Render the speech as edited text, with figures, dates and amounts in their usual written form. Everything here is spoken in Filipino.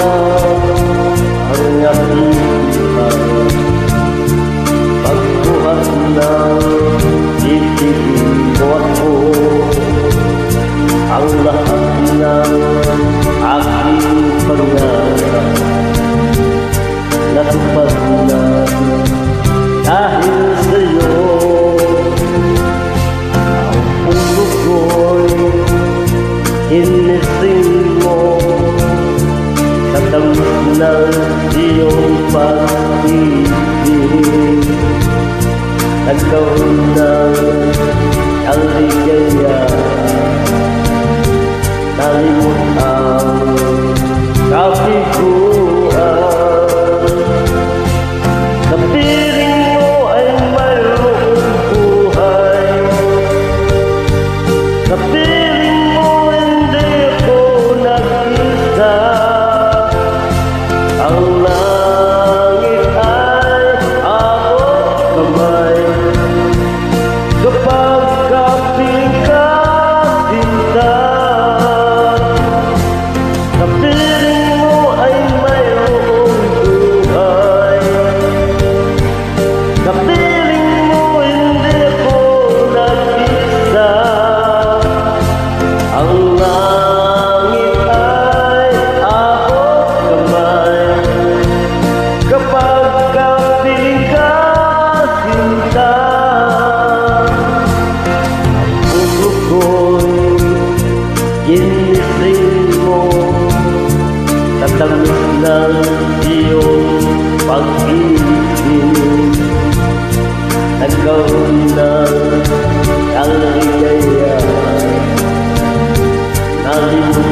na ang aking buhay. Pagbuhat ng ibigin mo ako, ang lahat ng aking pangarap natupad na dahil sa'yo. Ang puso ko'y inising mo sa tamis ng iyong pag-ibig. Nagkaroon ng ang ligaya, nalimot ang kabiguan. Napiling mo ay mayroong buhay, napiling mo hindi ako nag-isa. Ang langit ay abot kamay kapag kapiling ka, sinta. Napiling mo ay mayroong buhay, napiling mo hindi ako nag-isa. Ang langit ay abot kamay kapag kapiling ka, sinta. Ang puso ko'y ginising mo sa tamis ng iyong pag-ibig. Nagkaroon ng ang ligaya, nalimot